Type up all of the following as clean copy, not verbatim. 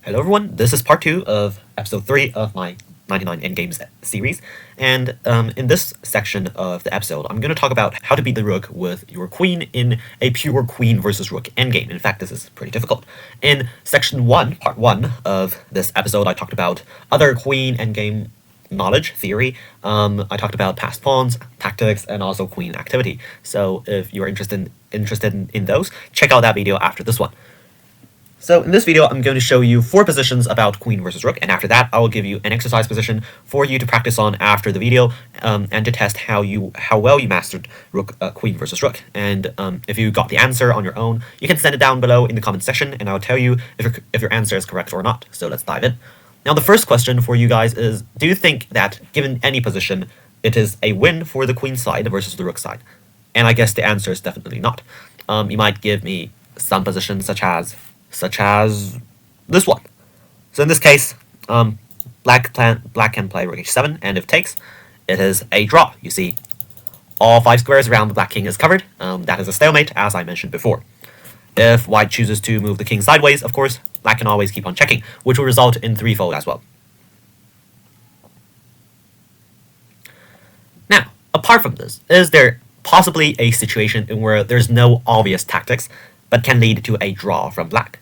Hello everyone, this is part 2 of episode 3 of my 99 Endgames series, and in this section of the episode, I'm going to talk about how to beat the rook with your queen in a pure queen versus rook endgame. In fact, this is pretty difficult. In section 1, part 1 of this episode, I talked about other queen endgame knowledge, theory. I talked about passed pawns, tactics, and also queen activity. So if you're interested in those, check out that video after this one. So in this video, I'm going to show you 4 positions about queen versus rook, and after that, I will give you an exercise position for you to practice on after the video, and to test how well you mastered rook, queen versus rook. And if you got the answer on your own, you can send it down below in the comment section, and I'll tell you if your answer is correct or not. So let's dive in. Now the first question for you guys is, do you think that given any position, it is a win for the queen side versus the rook side? And I guess the answer is definitely not. You might give me some positions such as this one. So in this case, black can play rook h7, and if takes, it is a draw. You see, all 5 squares around the black king is covered. That is a stalemate, as I mentioned before. If white chooses to move the king sideways, of course, black can always keep on checking, which will result in threefold as well. Now, apart from this, is there possibly a situation in where there's no obvious tactics, but can lead to a draw from black?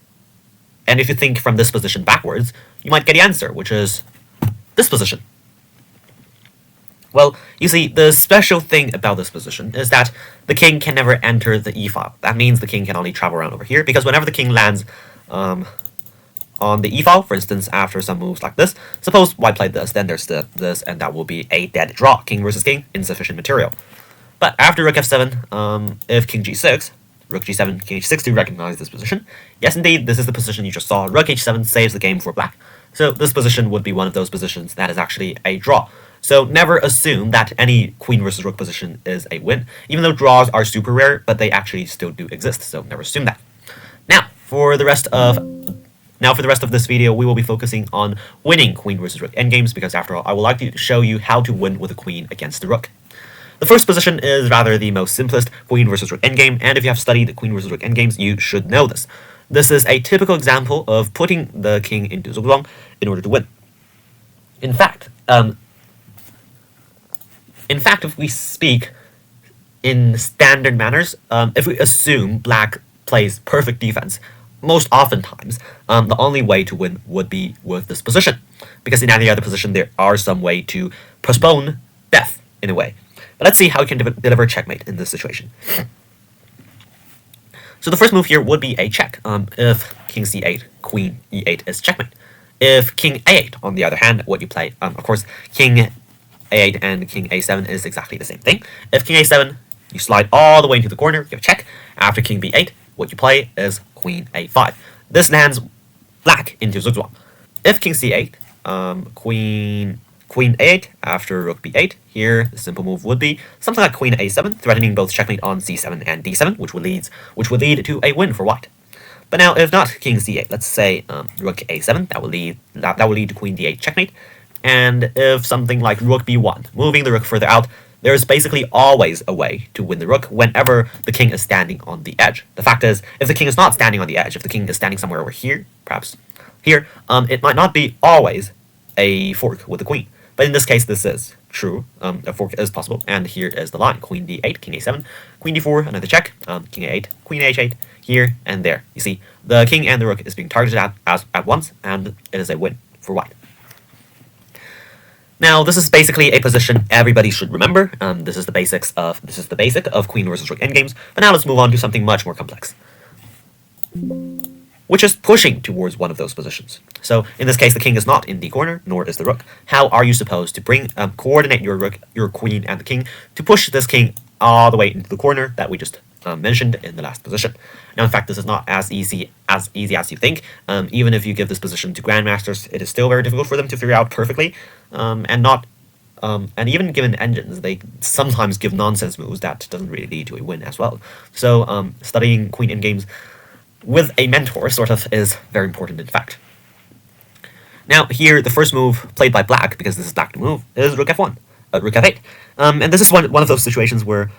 And if you think from this position backwards, you might get the answer, which is this position. Well, you see, the special thing about this position is that the king can never enter the e-file. That means the king can only travel around over here, because whenever the king lands on the e-file, for instance, after some moves like this, suppose white played this, then there's this, and that will be a dead draw. King versus king, insufficient material. But after rook f7, if king g6, rook g7, king h6 to recognize this position. Yes, indeed, this is the position you just saw. Rook h7 saves the game for black. So this position would be one of those positions that is actually a draw. So never assume that any queen versus rook position is a win, even though draws are super rare, but they actually still do exist. So never assume that. Now, for the rest of this video, we will be focusing on winning queen versus rook endgames, because after all, I would like to show you how to win with a queen against the rook. The first position is rather the most simplest, queen versus rook endgame, and if you have studied the queen versus rook endgames, you should know this. This is a typical example of putting the king into zugzwang in order to win. In fact, if we speak in standard manners, if we assume black plays perfect defense, most oftentimes, the only way to win would be with this position, because in any other position there are some way to postpone death in a way. But let's see how we can deliver checkmate in this situation. So the first move here would be a check. If king c8, queen e8 is checkmate. If king a8, on the other hand, what you play, of course, king a8 and king a7 is exactly the same thing. If king a7, you slide all the way into the corner, give a check. After king b8, what you play is queen a5. This lands black into zugzwang. If king c8, queen a8 after rook b8. Here, the simple move would be something like queen a7, threatening both checkmate on c7 and d7, which would lead to a win for white. But now, if not king c8, let's say rook a7, that will lead to queen d8 checkmate. And if something like rook b1, moving the rook further out, there is basically always a way to win the rook whenever the king is standing on the edge. The fact is, if the king is not standing on the edge, if the king is standing somewhere over here, perhaps here, it might not be always a fork with the queen. But in this case, this is true. A fork is possible, and here is the line: queen d8, king a7, queen d4, another check, king a8, queen h8, here and there. You see, the king and the rook is being targeted at once, and it is a win for white. Now, this is basically a position everybody should remember. This is the basic of queen versus rook endgames. But now let's move on to something much more complex, which is pushing towards one of those positions. So in this case, the king is not in the corner, nor is the rook. How are you supposed to coordinate your rook, your queen, and the king to push this king all the way into the corner that we just mentioned in the last position? Now, in fact, this is not as easy as you think. Even if you give this position to grandmasters, it is still very difficult for them to figure out perfectly. And even given engines, they sometimes give nonsense moves that doesn't really lead to a win as well. So studying queen endgames with a mentor sort of is very important, in fact. Now here, the first move played by black, because this is black to move, is rook f1, rook f8. And this is one of those situations where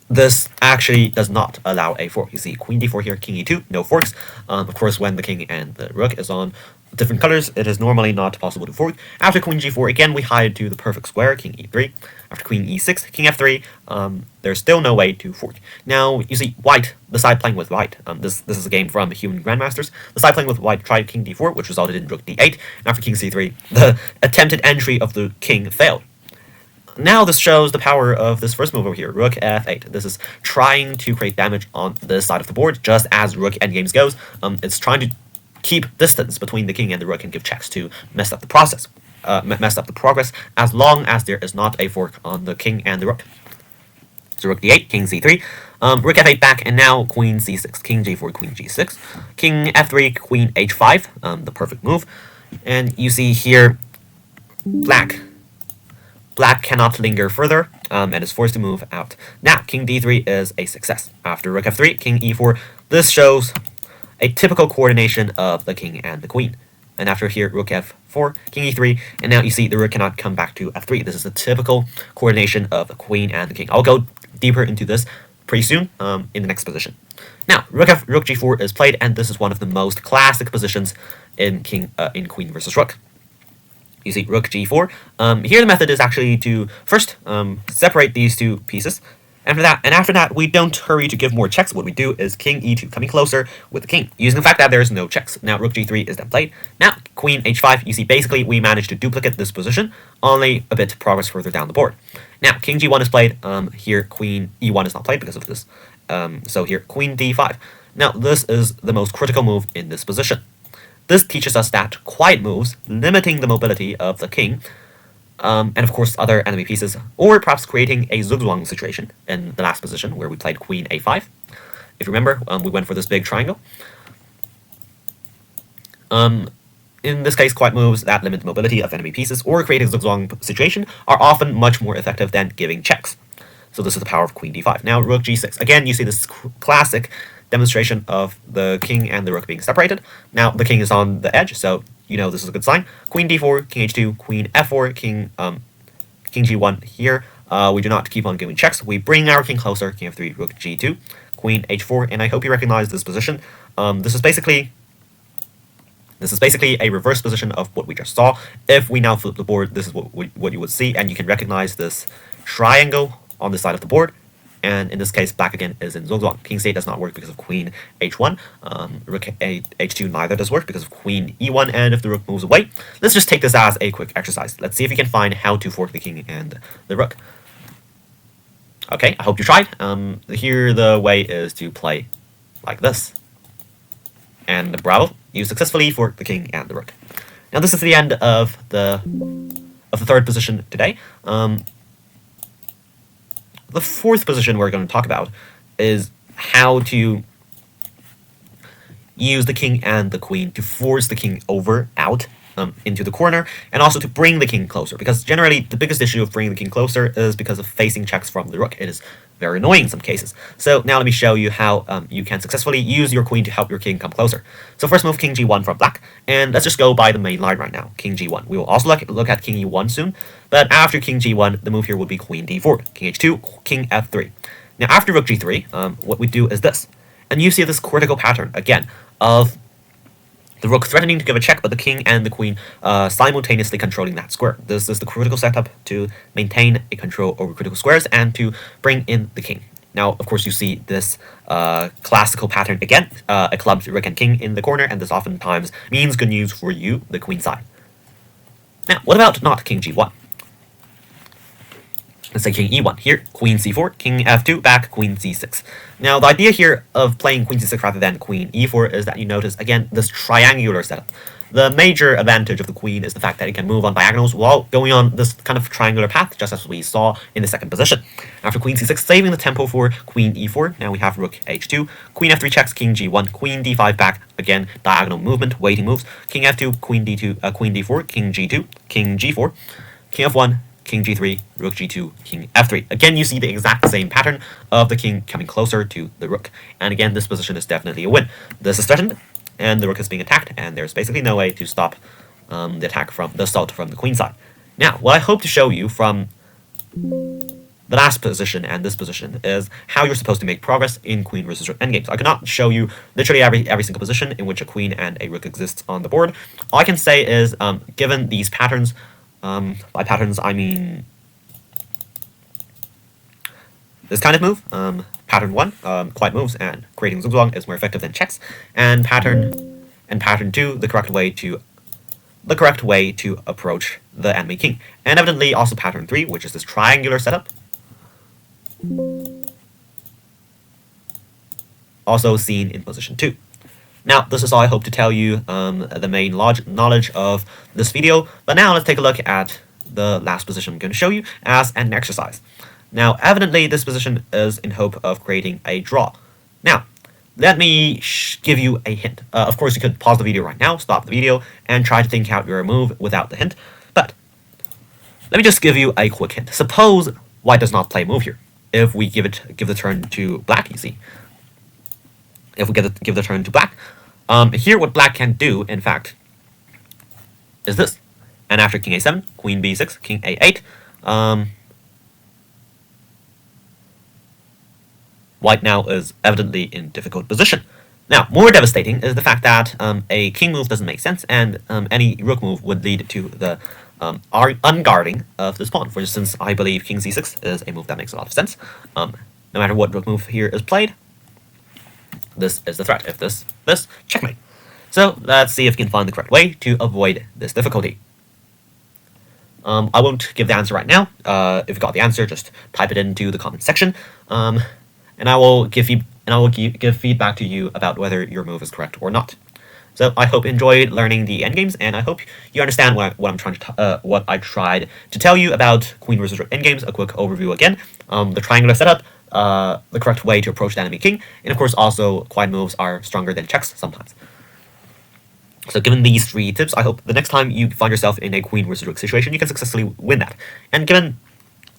this actually does not allow a fork. You see queen d4 here, king e2, no forks. Of course, when the king and the rook is on different colors, it is normally not possible to fork. After queen g4, again, we hide to the perfect square, king e3. After queen e6, king f3, there's still no way to fork. Now, you see, white, the side playing with white, this is a game from Human Grandmasters. The side playing with white tried king d4, which resulted in rook d8, and after king c3, the attempted entry of the king failed. Now this shows the power of this first move over here, rook f8. This is trying to create damage on this side of the board, just as rook endgames goes. It's trying to keep distance between the king and the rook and give checks to mess up the process, mess up the progress, as long as there is not a fork on the king and the rook. So rook d8, king c3, rook f8 back, and now queen c6, king g4, queen g6, king f3, queen h5, the perfect move. And you see here, black cannot linger further, and is forced to move out. Now, king d3 is a success. After rook f3, king e4, this shows a typical coordination of the king and the queen. And after here, rook f4, king e3, and now you see the rook cannot come back to f3. This is the typical coordination of the queen and the king. I'll go deeper into this pretty soon in the next position. Now, rook g4 is played, and this is one of the most classic positions in queen versus rook. You see rook g4. Here the method is actually to first separate these two pieces. After that, we don't hurry to give more checks. What we do is king e2, coming closer with the king, using the fact that there is no checks. Now rook g3 is then played. Now queen h5. You see, basically we managed to duplicate this position, only a bit progress further down the board. Now king g1 is played. Here queen e1 is not played because of this. So here queen d5. Now this is the most critical move in this position. This teaches us that quiet moves, limiting the mobility of the king, and of course other enemy pieces, or perhaps creating a zugzwang situation in the last position where we played queen a5. If you remember, we went for this big triangle. In this case, quiet moves that limit the mobility of enemy pieces or create a zugzwang situation are often much more effective than giving checks. So this is the power of queen d5. Now rook g6. Again, you see this classic demonstration of the king and the rook being separated. Now the king is on the edge, so you know this is a good sign. Queen d4, king h2, queen f4, king g1 here. We do not keep on giving checks. We bring our king closer, king f3, rook g2, queen h4, and I hope you recognize this position. This is basically a reverse position of what we just saw. If we now flip the board, this is what you would see, and you can recognize this triangle on the side of the board. And in this case, black again is in zugzwang. King c8 does not work because of queen h1. Rook h2 neither does work because of queen e1. And if the rook moves away, let's just take this as a quick exercise. Let's see if you can find how to fork the king and the rook. Okay, I hope you tried. Here the way is to play like this. And bravo, you successfully forked the king and the rook. Now this is the end of the third position today. The fourth position we're going to talk about is how to use the king and the queen to force the king out into the corner, and also to bring the king closer, because generally the biggest issue of bringing the king closer is because of facing checks from the rook. It is very annoying in some cases. So now let me show you how you can successfully use your queen to help your king come closer. So first move king g1 from black, and let's just go by the main line right now, king g1. We will also look at king e1 soon, but after king g1, the move here would be queen d4, king h2, king f3. Now after rook g3, what we do is this, and you see this critical pattern again of the rook threatening to give a check, but the king and the queen simultaneously controlling that square. This is the critical setup to maintain a control over critical squares and to bring in the king. Now, of course, you see this classical pattern again, a clubbed rook and king in the corner, and this oftentimes means good news for you, the queen side. Now, what about not king g1? Let's say king e1 here, queen c4, king f2, back, queen c6. Now, the idea here of playing queen c6 rather than queen e4 is that you notice, again, this triangular setup. The major advantage of the queen is the fact that it can move on diagonals while going on this kind of triangular path, just as we saw in the second position. After queen c6, saving the tempo for queen e4, now we have rook h2, queen f3 checks, king g1, queen d5 back, again, diagonal movement, waiting moves, king f2, queen d2, queen d4, king g2, king g4, king f1, king g3, rook g2, king f3. Again, you see the exact same pattern of the king coming closer to the rook. And again, this position is definitely a win. This is threatened, and the rook is being attacked, and there's basically no way to stop the attack from the assault from the queen side. Now, what I hope to show you from the last position and this position is how you're supposed to make progress in queen versus rook endgames. I cannot show you literally every single position in which a queen and a rook exists on the board. All I can say is, given these patterns, by patterns I mean this kind of move, pattern 1, quiet moves and creating zugzwang is more effective than checks, and pattern 2, the correct way to approach the enemy king, and evidently also pattern 3, which is this triangular setup, also seen in position 2. Now, this is all I hope to tell you the main knowledge of this video, but now let's take a look at the last position I'm going to show you as an exercise. Now, evidently, this position is in hope of creating a draw. Now, let me give you a hint. Of course, you could pause the video right now, stop the video, and try to think out your move without the hint, but let me just give you a quick hint. Suppose white does not play a move here. If we give the turn to black, you see. If we give the turn to black, here what black can do, in fact, is this. And after king a7, queen b6, king a8, white now is evidently in difficult position. Now, more devastating is the fact that a king move doesn't make sense, and any rook move would lead to the unguarding of this pawn. For instance, I believe king c6 is a move that makes a lot of sense. No matter what rook move here is played, this is the threat. If this, checkmate. So let's see if we can find the correct way to avoid this difficulty. I won't give the answer right now. If you got the answer, just type it into the comment section, and I will give feedback to you about whether your move is correct or not. So I hope you enjoyed learning the endgames, and I hope you understand what I tried to tell you about queen versus rook endgames. A quick overview again: the triangular setup, the correct way to approach the enemy king, and of course also quiet moves are stronger than checks sometimes. So given these 3 tips, I hope the next time you find yourself in a queen versus rook situation, you can successfully win that. And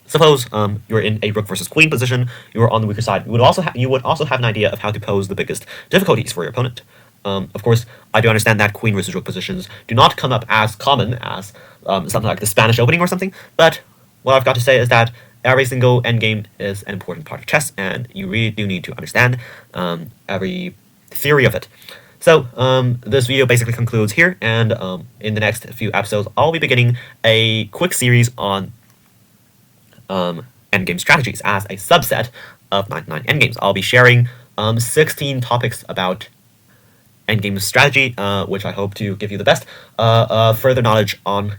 suppose you're in a rook versus queen position, you're on the weaker side, you would also have an idea of how to pose the biggest difficulties for your opponent. Of course, I do understand that queen versus rook positions do not come up as common as something like the Spanish opening or something, but what I've got to say is that every single endgame is an important part of chess, and you really do need to understand every theory of it. So, this video basically concludes here, and in the next few episodes, I'll be beginning a quick series on endgame strategies as a subset of 99 endgames. I'll be sharing 16 topics about endgame strategy, which I hope to give you the best further knowledge on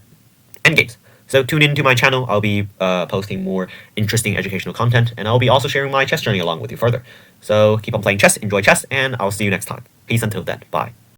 endgames. So tune into my channel. I'll be posting more interesting educational content, and I'll be also sharing my chess journey along with you further. So keep on playing chess, enjoy chess, and I'll see you next time. Peace until then. Bye.